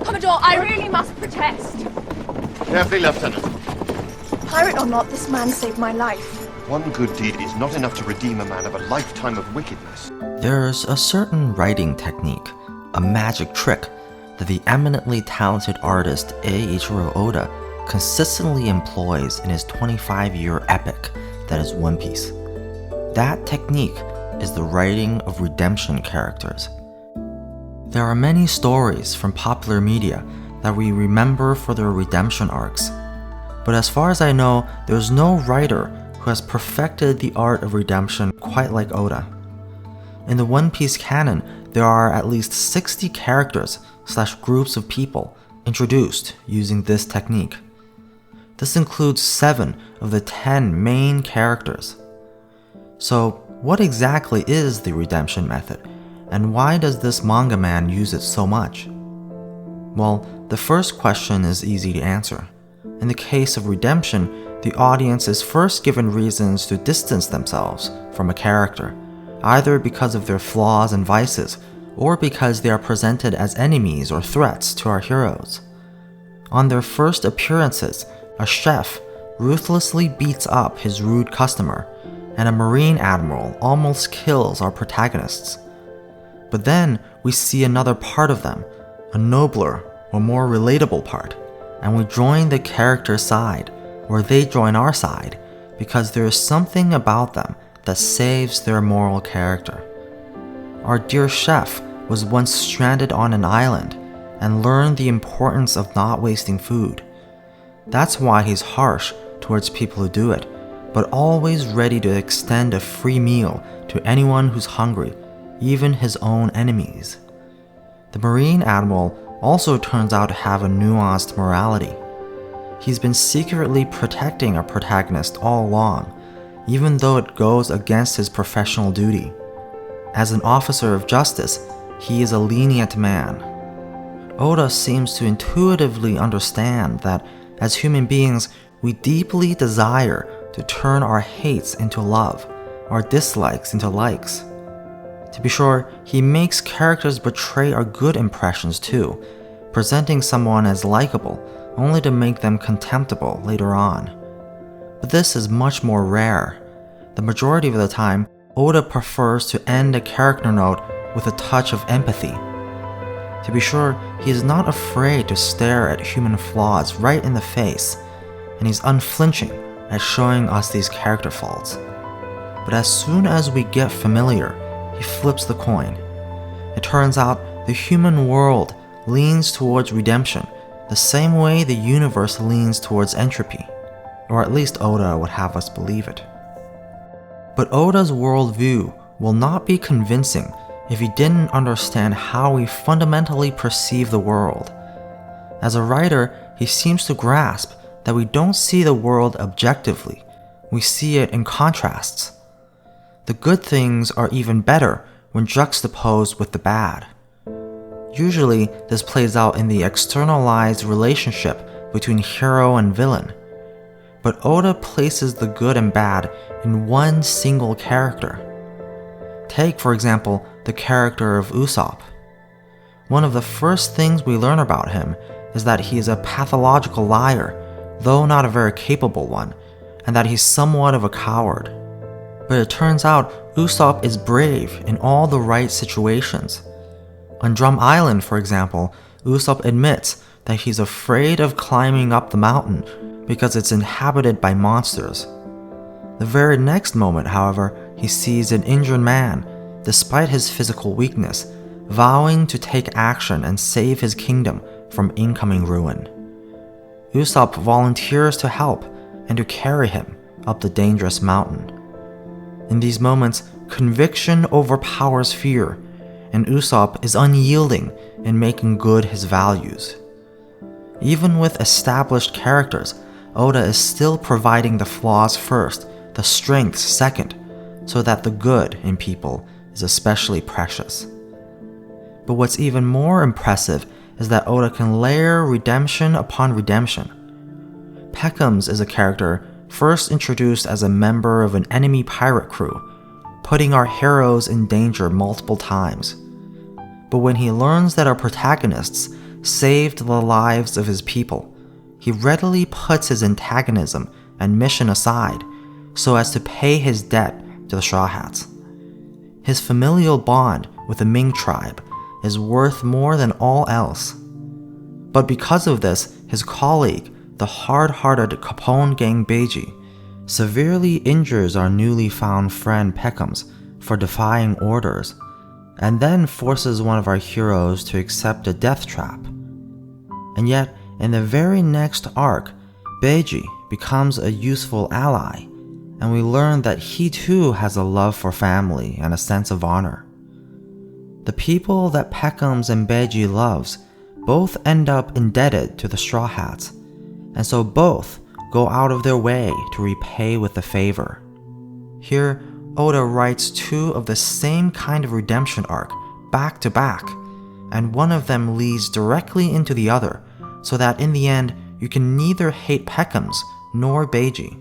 Commodore, I really must protest. Carefully, Lieutenant. Pirate or not, this man saved my life. One good deed is not enough to redeem a man of a lifetime of wickedness. There's a certain writing technique, a magic trick, that the eminently talented artist Eiichiro Oda consistently employs in his 25-year epic that is One Piece. That technique is the writing of redemption characters. There are many stories from popular media that we remember for their redemption arcs, but as far as I know, there's no writer who has perfected the art of redemption quite like Oda. In the One Piece canon, there are at least 60 characters/groups of people introduced using this technique. This includes 7 of the 10 main characters. So, what exactly is the redemption method, and why does this manga man use it so much? Well, the first question is easy to answer. In the case of redemption, the audience is first given reasons to distance themselves from a character, either because of their flaws and vices, or because they are presented as enemies or threats to our heroes. On their first appearances, a chef ruthlessly beats up his rude customer, and a marine admiral almost kills our protagonists. But then we see another part of them, a nobler or more relatable part, and we join the character's side, or they join our side, because there is something about them that saves their moral character. Our dear chef was once stranded on an island and learned the importance of not wasting food. That's why he's harsh towards people who do it, but always ready to extend a free meal to anyone who's hungry, even his own enemies. The Marine Admiral also turns out to have a nuanced morality. He's been secretly protecting our protagonist all along, even though it goes against his professional duty. As an officer of justice, he is a lenient man. Oda seems to intuitively understand that as human beings, we deeply desire to turn our hates into love, our dislikes into likes. To be sure, he makes characters betray our good impressions too, presenting someone as likable only to make them contemptible later on. But this is much more rare. The majority of the time, Oda prefers to end a character note with a touch of empathy. To be sure, he is not afraid to stare at human flaws right in the face, and he's unflinching at showing us these character faults. But as soon as we get familiar, he flips the coin. It turns out the human world leans towards redemption the same way the universe leans towards entropy, or at least Oda would have us believe it. But Oda's worldview will not be convincing if he didn't understand how we fundamentally perceive the world. As a writer, he seems to grasp that we don't see the world objectively, we see it in contrasts. The good things are even better when juxtaposed with the bad. Usually, this plays out in the externalized relationship between hero and villain. But Oda places the good and bad in one single character. Take, for example, the character of Usopp. One of the first things we learn about him is that he is a pathological liar, though not a very capable one, and that he's somewhat of a coward. But it turns out Usopp is brave in all the right situations. On Drum Island, for example, Usopp admits that he's afraid of climbing up the mountain because it's inhabited by monsters. The very next moment, however, he sees an injured man, despite his physical weakness, vowing to take action and save his kingdom from incoming ruin. Usopp volunteers to help and to carry him up the dangerous mountain. In these moments, conviction overpowers fear, and Usopp is unyielding in making good his values. Even with established characters, Oda is still providing the flaws first, the strengths second, so that the good in people is especially precious. But what's even more impressive is that Oda can layer redemption upon redemption. Peckham's is a character first introduced as a member of an enemy pirate crew, putting our heroes in danger multiple times. But when he learns that our protagonists saved the lives of his people, he readily puts his antagonism and mission aside so as to pay his debt to the Straw Hats. His familial bond with the Ming tribe is worth more than all else. But because of this, his colleague, the hard-hearted Capone gang Beiji, severely injures our newly found friend Peckham's for defying orders, and then forces one of our heroes to accept a death trap. And yet, in the very next arc, Beiji becomes a useful ally, and we learn that he too has a love for family and a sense of honor. The people that Peckham's and Beiji loves both end up indebted to the Straw Hats, and so both go out of their way to repay with a favor. Here, Oda writes two of the same kind of redemption arc back to back, and one of them leads directly into the other, so that in the end, you can neither hate Peckham's nor Beiji.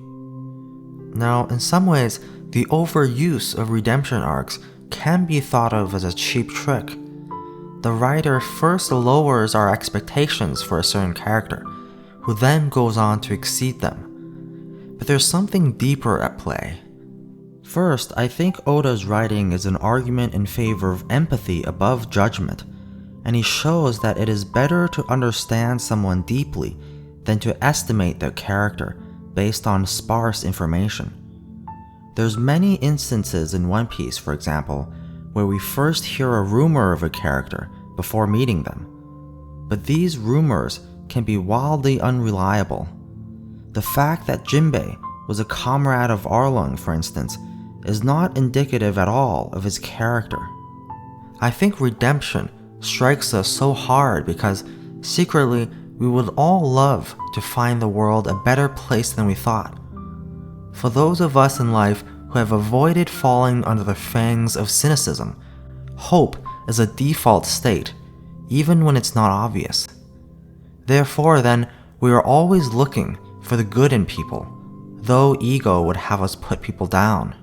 Now, in some ways, the overuse of redemption arcs can be thought of as a cheap trick. The writer first lowers our expectations for a certain character, who then goes on to exceed them. But there's something deeper at play. First, I think Oda's writing is an argument in favor of empathy above judgment, and he shows that it is better to understand someone deeply than to estimate their character based on sparse information. There's many instances in One Piece, for example, where we first hear a rumor of a character before meeting them. But these rumors can be wildly unreliable. The fact that Jinbei was a comrade of Arlong, for instance, is not indicative at all of his character. I think redemption strikes us so hard because secretly we would all love to find the world a better place than we thought. For those of us in life who have avoided falling under the fangs of cynicism, hope is a default state, even when it's not obvious. Therefore, then, we are always looking for the good in people, though ego would have us put people down.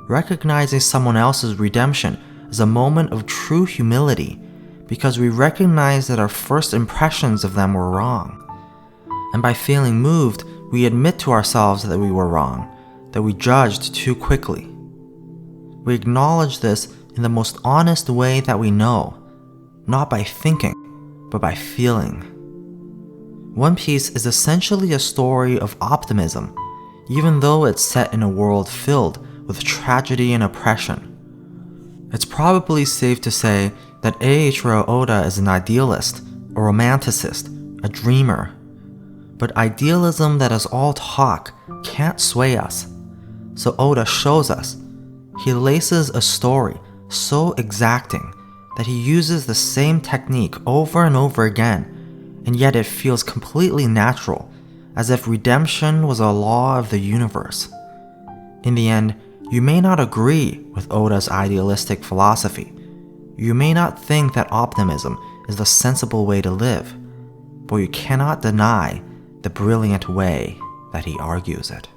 Recognizing someone else's redemption is a moment of true humility because we recognize that our first impressions of them were wrong. And by feeling moved, we admit to ourselves that we were wrong, that we judged too quickly. We acknowledge this in the most honest way that we know, not by thinking, but by feeling. One Piece is essentially a story of optimism, even though it's set in a world filled with tragedy and oppression. It's probably safe to say that Eiichiro Oda is an idealist, a romanticist, a dreamer. But idealism that is all talk can't sway us. So Oda shows us. He laces a story so exacting that he uses the same technique over and over again, and yet it feels completely natural, as if redemption was a law of the universe. In the end, you may not agree with Oda's idealistic philosophy. You may not think that optimism is the sensible way to live, but you cannot deny the brilliant way that he argues it.